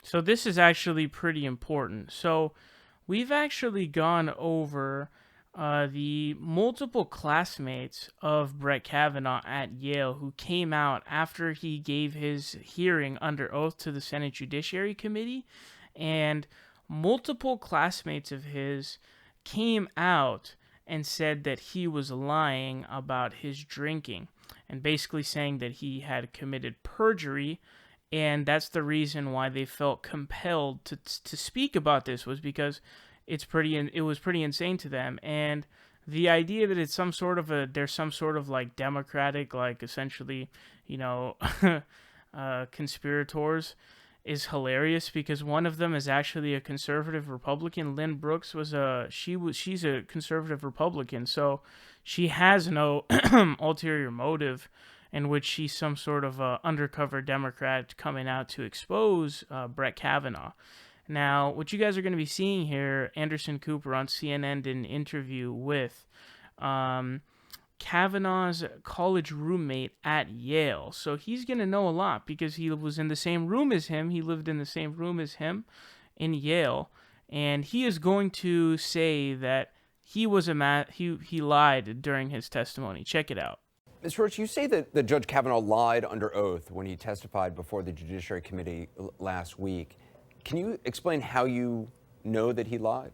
So this is actually pretty important. So we've actually gone over the multiple classmates of Brett Kavanaugh at Yale who came out after he gave his hearing under oath to the Senate Judiciary Committee. And multiple classmates of his came out and said that he was lying about his drinking and basically saying that he had committed perjury, and that's the reason why they felt compelled to speak about this, was because it was pretty insane to them. And the idea that it's some sort of a there's some sort of like democratic, like essentially, you know, conspirators, is hilarious, because one of them is actually a conservative Republican. Lynn Brooks she's a conservative Republican, so she has no ulterior motive in which she's some sort of undercover Democrat coming out to expose Brett Kavanaugh. Now, what you guys are going to be seeing here, Anderson Cooper on CNN did an interview with um, Kavanaugh's college roommate at Yale. So he's going to know a lot because he was in the same room as him. He lived in the same room as him in Yale. And he is going to say that he lied during his testimony. Check it out. Mr. Roach, you say that Judge Kavanaugh lied under oath when he testified before the Judiciary Committee last week. Can you explain how you know that he lied?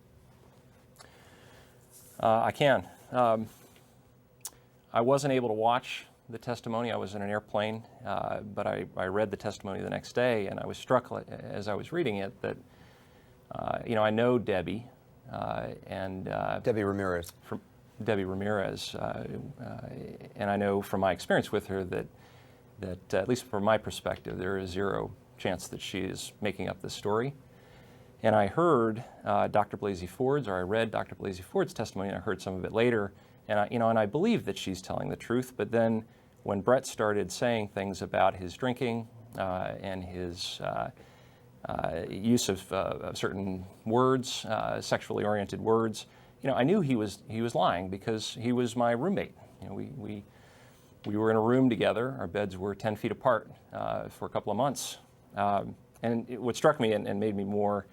I can. I wasn't able to watch the testimony. I was in an airplane, but I read the testimony the next day, and I was struck as I was reading it that, I know Debbie and Debbie Ramirez. From Debbie Ramirez, and I know from my experience with her that at least from my perspective, there is zero chance that she is making up this story. And I heard Dr. Blasey Ford's, or I read Dr. Blasey Ford's testimony, and I heard some of it later. And I believe that she's telling the truth. But then, when Brett started saying things about his drinking and his use of certain words, sexually oriented words, I knew he was lying because he was my roommate. We were in a room together. Our beds were 10 feet apart for a couple of months. What struck me and made me more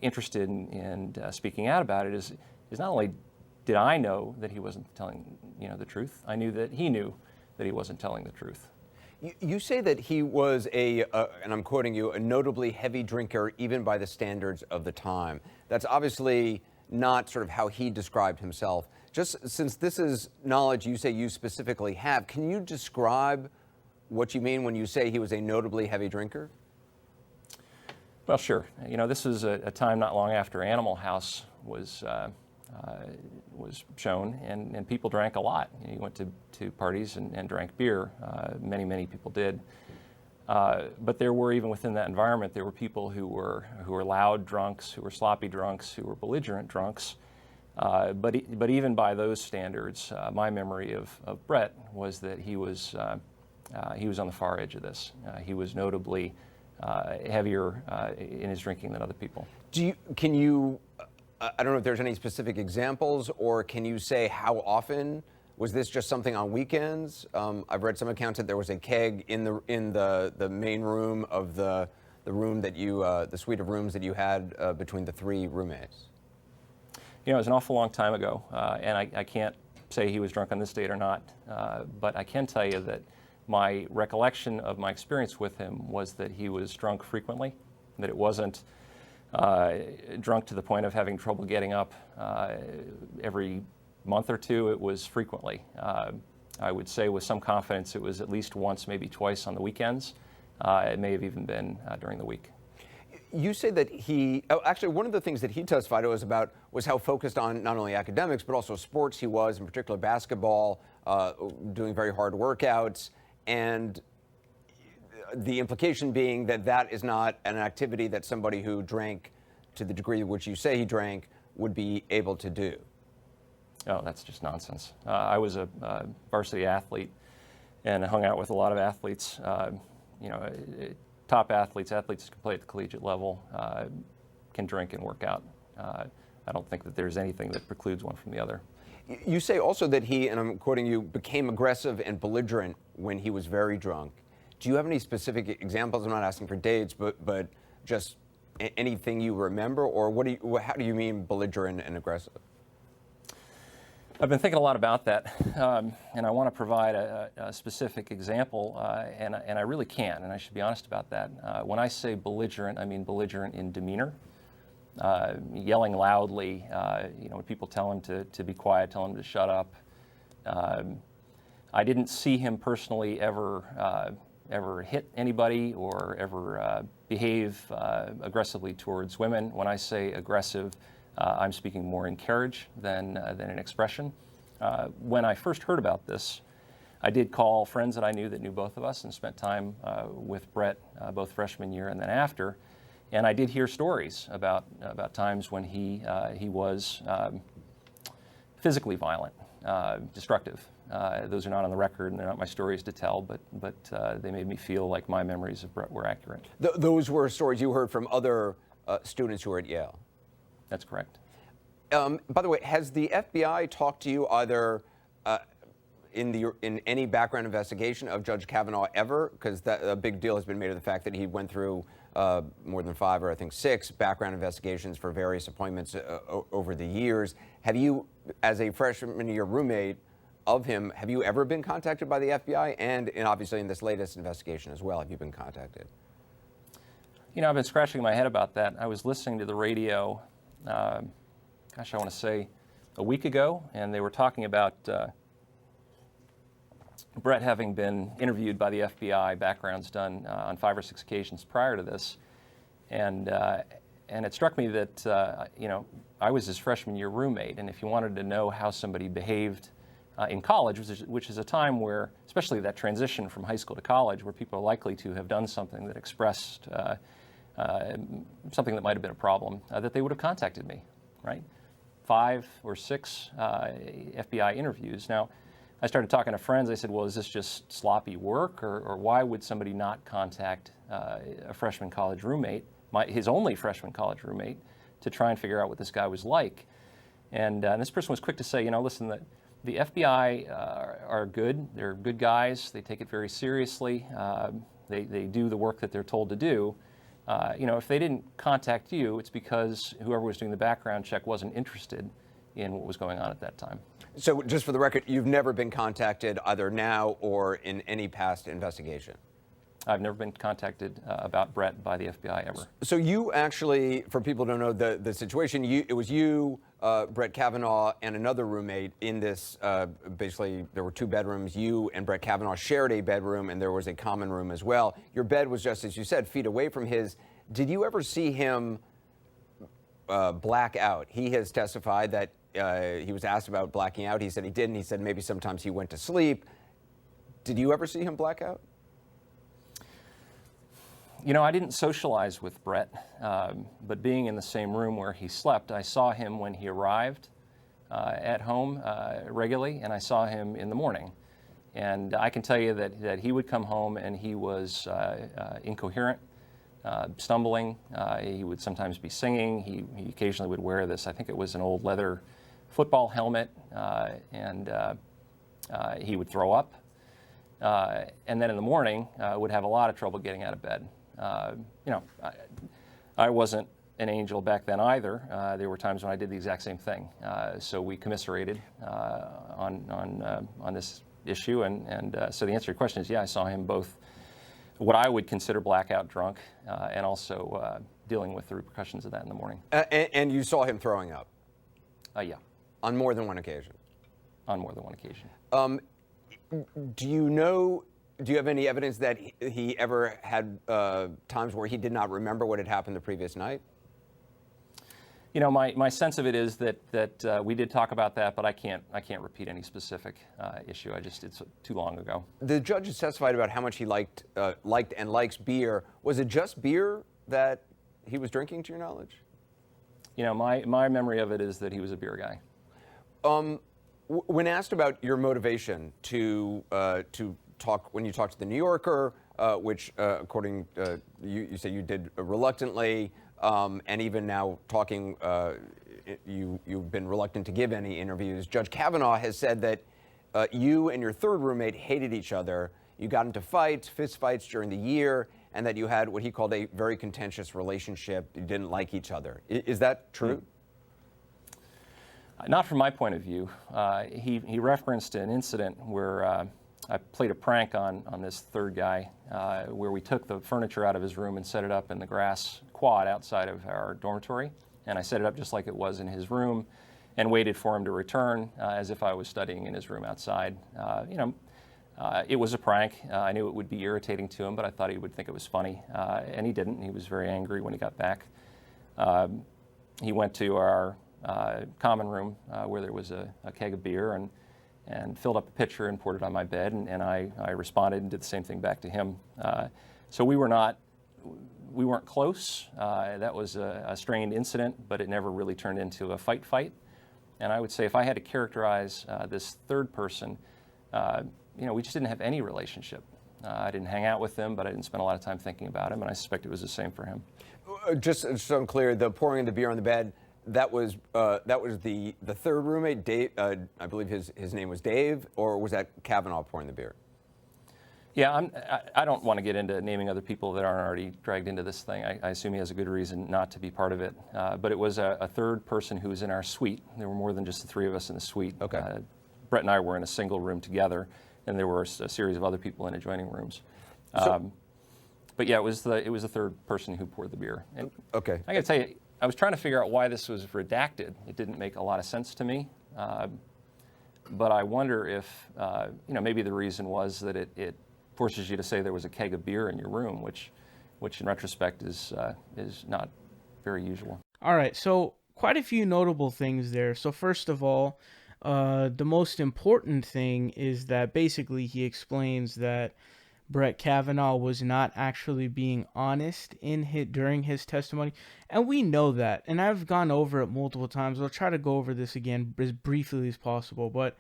interested in speaking out about it is not only did I know that he wasn't telling the truth, I knew that he knew that he wasn't telling the truth. You say that he was and I'm quoting you, a notably heavy drinker even by the standards of the time. That's obviously not sort of how he described himself. Just since this is knowledge you say you specifically have, can you describe what you mean when you say he was a notably heavy drinker? Well, sure. This is a time not long after Animal House was shown, and people drank a lot. You went to parties and drank beer. Many people did. But there were, even within that environment, there were people who were loud drunks, who were sloppy drunks, who were belligerent drunks. But even by those standards, my memory of Brett was that he was on the far edge of this. He was notably heavier in his drinking than other people. Can you? I don't know if there's any specific examples, or can you say how often? Was this just something on weekends? I've read some accounts that there was a keg in the main room of the room that the suite of rooms that you had between the three roommates. It was an awful long time ago, and I can't say he was drunk on this date or not, but I can tell you that my recollection of my experience with him was that he was drunk frequently, that it wasn't drunk to the point of having trouble getting up every month or two. It was frequently. I would say with some confidence it was at least once, maybe twice on the weekends. It may have even been during the week. You say that actually one of the things that he testified about was how focused on not only academics but also sports he was, in particular basketball, doing very hard workouts, and the implication being that that is not an activity that somebody who drank to the degree which you say he drank would be able to do. Oh, that's just nonsense. I was a varsity athlete and hung out with a lot of athletes, top athletes who can play at the collegiate level, can drink and work out. I don't think that there's anything that precludes one from the other. You say also that he, and I'm quoting you, became aggressive and belligerent when he was very drunk. Do you have any specific examples? I'm not asking for dates, but just anything you remember, or how do you mean belligerent and aggressive? I've been thinking a lot about that, and I want to provide a specific example, and I really can't, and I should be honest about that. When I say belligerent, I mean belligerent in demeanor, yelling loudly. When people tell him to be quiet, tell him to shut up. I didn't see him personally ever hit anybody or ever behave aggressively towards women. When I say aggressive, I'm speaking more in carriage than in expression. When I first heard about this, I did call friends that I knew that knew both of us and spent time with Brett both freshman year and then after. And I did hear stories about times when he was physically violent, destructive. Those are not on the record, and they're not my stories to tell, but they made me feel like my memories of Brett were accurate. Those were stories you heard from other students who were at Yale? That's correct. By the way, has the FBI talked to you either in any background investigation of Judge Kavanaugh ever? Because a big deal has been made of the fact that he went through more than 5 or I think 6 background investigations for various appointments over the years. Have you, as a freshman year roommate of him, have you ever been contacted by the FBI? And obviously in this latest investigation as well, have you been contacted? I've been scratching my head about that. I was listening to the radio, I want to say a week ago, and they were talking about Brett having been interviewed by the FBI, backgrounds done on 5 or 6 occasions prior to this. And it struck me that, I was his freshman year roommate, and if you wanted to know how somebody behaved in college, which is a time where, especially that transition from high school to college, where people are likely to have done something that expressed something that might have been a problem, that they would have contacted me, right? 5 or 6 FBI interviews. Now, I started talking to friends. I said, well, is this just sloppy work, or why would somebody not contact a freshman college roommate, his only freshman college roommate, to try and figure out what this guy was like? And this person was quick to say, listen, the FBI are good. They're good guys. They take it very seriously. They do the work that they're told to do. If they didn't contact you, it's because whoever was doing the background check wasn't interested in what was going on at that time. So just for the record, you've never been contacted either now or in any past investigation? I've never been contacted about Brett by the FBI ever. So you actually, for people who don't know the situation, it was you, Brett Kavanaugh, and another roommate in this, basically there were 2 bedrooms. You and Brett Kavanaugh shared a bedroom, and there was a common room as well. Your bed was, just as you said, feet away from his. Did you ever see him black out? He has testified that he was asked about blacking out. He said he didn't. He said maybe sometimes he went to sleep. Did you ever see him black out? I didn't socialize with Brett, but being in the same room where he slept, I saw him when he arrived at home regularly, and I saw him in the morning. And I can tell you that he would come home and he was incoherent, stumbling. He would sometimes be singing. He occasionally would wear this, I think it was an old leather football helmet, and he would throw up. And then in the morning, would have a lot of trouble getting out of bed. I wasn't an angel back then either. There were times when I did the exact same thing. So we commiserated on this issue. And so the answer to your question is, yeah, I saw him both what I would consider blackout drunk and also dealing with the repercussions of that in the morning. And you saw him throwing up? Yeah. On more than one occasion? On more than one occasion. Do you have any evidence that he ever had times where he did not remember what had happened the previous night? My sense of it is that we did talk about that, but I can't repeat any specific issue. It's too long ago. The judge has testified about how much he liked and likes beer. Was it just beer that he was drinking, to your knowledge? My memory of it is that he was a beer guy. When asked about your motivation to talk, when you talked to the New Yorker, which according you said you did reluctantly, and even now talking, you've been reluctant to give any interviews. Judge Kavanaugh has said that you and your 3rd roommate hated each other. You got into fights, fist fights during the year, and that you had what he called a very contentious relationship. You didn't like each other. Is that true? Not from my point of view. He referenced an incident where I played a prank on this third guy, where we took the furniture out of his room and set it up in the grass quad outside of our dormitory. And I set it up just like it was in his room and waited for him to return as if I was studying in his room outside. It was a prank. I knew it would be irritating to him, but I thought he would think it was funny. And he didn't. He was very angry when he got back. He went to our common room where there was a keg of beer and filled up a pitcher and poured it on my bed, and I responded and did the same thing back to him. So we weren't close. That was a strained incident, but it never really turned into a fight. And I would say if I had to characterize this third person, we just didn't have any relationship. I didn't hang out with him, but I didn't spend a lot of time thinking about him, and I suspect it was the same for him. Just so I'm clear, the pouring of the beer on the bed, that was the third roommate, Dave. I believe his name was Dave, or was that Kavanaugh pouring the beer? Yeah, I don't want to get into naming other people that aren't already dragged into this thing. I assume he has a good reason not to be part of it. But it was a third person who was in our suite. There were more than just the three of us in the suite. Okay. Brett and I were in a single room together, and there were a series of other people in adjoining rooms. But yeah, it was the third person who poured the beer. And okay. I got to tell you, I was trying to figure out why this was redacted. It didn't make a lot of sense to me. But I wonder if maybe the reason was that it forces you to say there was a keg of beer in your room, which in retrospect is not very usual. All right, so quite a few notable things there. So first of all, the most important thing is that basically he explains that Brett Kavanaugh was not actually being honest during his testimony, and we know that. And I've gone over it multiple times. I'll try to go over this again as briefly as possible, but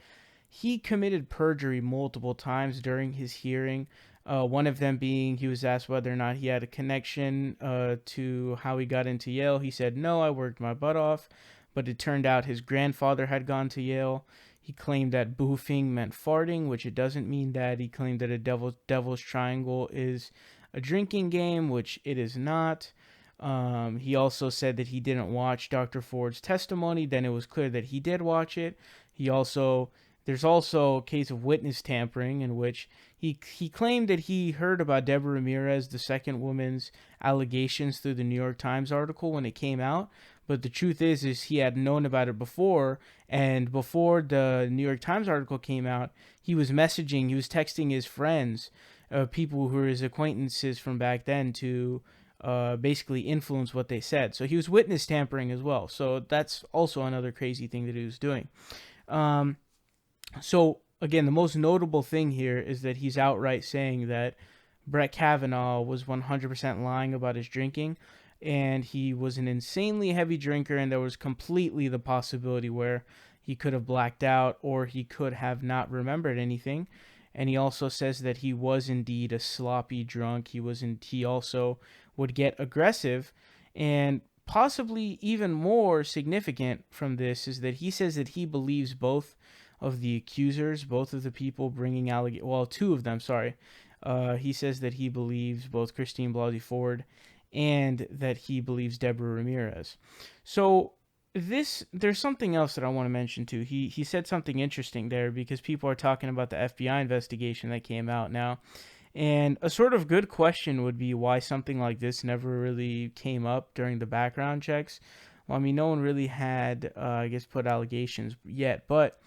he committed perjury multiple times during his hearing. One of them being he was asked whether or not he had a connection to how he got into Yale. He said, "No, I worked my butt off," but it turned out his grandfather had gone to Yale. He claimed that boofing meant farting, which it doesn't mean that. He claimed that a devil's triangle is a drinking game, which it is not. He also said that he didn't watch Dr. Ford's testimony. Then it was clear that he did watch it. There's also a case of witness tampering in which he claimed that he heard about Deborah Ramirez, the second woman's allegations, through the New York Times article when it came out. But the truth is he had known about it before, and before the New York Times article came out, he was texting his friends, people who were his acquaintances from back then, to basically influence what they said. So he was witness tampering as well. So that's also another crazy thing that he was doing. So again, the most notable thing here is that he's outright saying that Brett Kavanaugh was 100% lying about his drinking, and he was an insanely heavy drinker, and there was completely the possibility where he could have blacked out or he could have not remembered anything. And he also says that he was indeed a sloppy drunk. He also would get aggressive, and possibly even more significant from this is that he says that he believes both of the accusers, both of the people bringing two of them, sorry. He says that he believes both Christine Blasey Ford and that he believes Deborah Ramirez. So there's something else that I want to mention too. He said something interesting there, because people are talking about the FBI investigation that came out now. And a sort of good question would be why something like this never really came up during the background checks. Well, I mean, no one really had, put allegations yet, but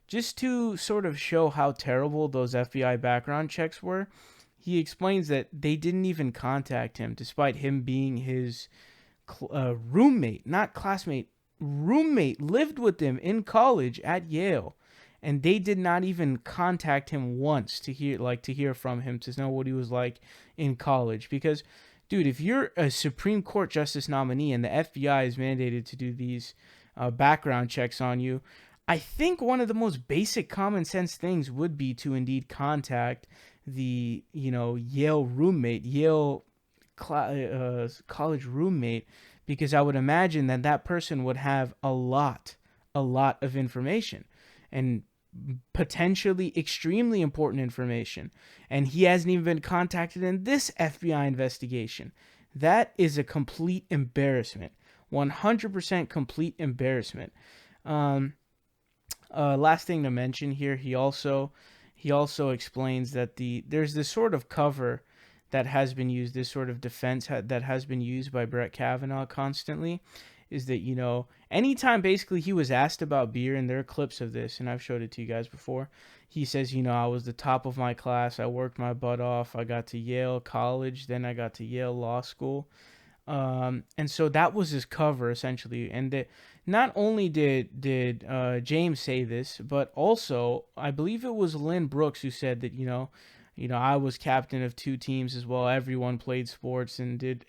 just to sort of show how terrible those FBI background checks were, he explains that they didn't even contact him, despite him being his roommate, not classmate, roommate, lived with him in college at Yale. And they did not even contact him once to hear from him, to know what he was like in college. Because, dude, if you're a Supreme Court justice nominee and the FBI is mandated to do these background checks on you, I think one of the most basic common sense things would be to indeed contact the, Yale roommate, college roommate, because I would imagine that person would have a lot of information. And potentially extremely important information, and he hasn't even been contacted in this FBI investigation. That is a complete embarrassment. 100% complete embarrassment. Um, Last thing to mention here, he also explains that there's this sort of cover that has been used, this sort of defense that has been used by Brett Kavanaugh constantly, is that anytime basically he was asked about beer, and there are clips of this, and I've showed it to you guys before. He says, I was the top of my class, I worked my butt off, I got to Yale College, then I got to Yale Law School. And so that was his cover essentially, and not only did James say this, but also I believe it was Lynn Brooks who said that I was captain of two teams as well. Everyone played sports and did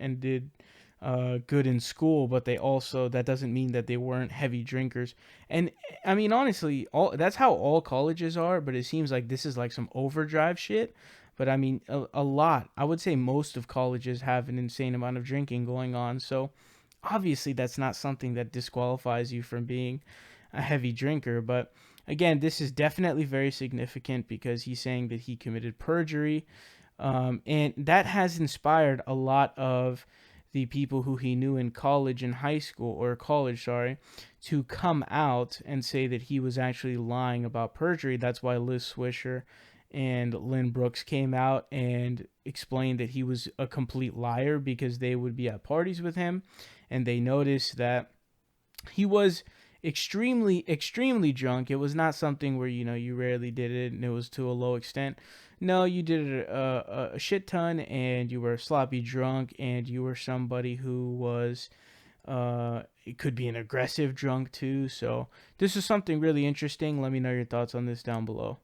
good in school, but that doesn't mean that they weren't heavy drinkers. And I mean, honestly, that's how all colleges are. But it seems like this is like some overdrive shit. But I mean, a lot. I would say most of colleges have an insane amount of drinking going on. So obviously, that's not something that disqualifies you from being a heavy drinker. But again, this is definitely very significant because he's saying that he committed perjury. And that has inspired a lot of the people who he knew in college and high school, or college, sorry, to come out and say that he was actually lying about perjury. That's why Liz Swisher and Lynn Brooks came out and explained that he was a complete liar, because they would be at parties with him and they noticed that he was extremely drunk. It was not something where you rarely did it and it was to a low extent. No, you did it a shit ton, and you were sloppy drunk, and you were somebody who was it could be an aggressive drunk too. So this is something really interesting. Let me know your thoughts on this down below.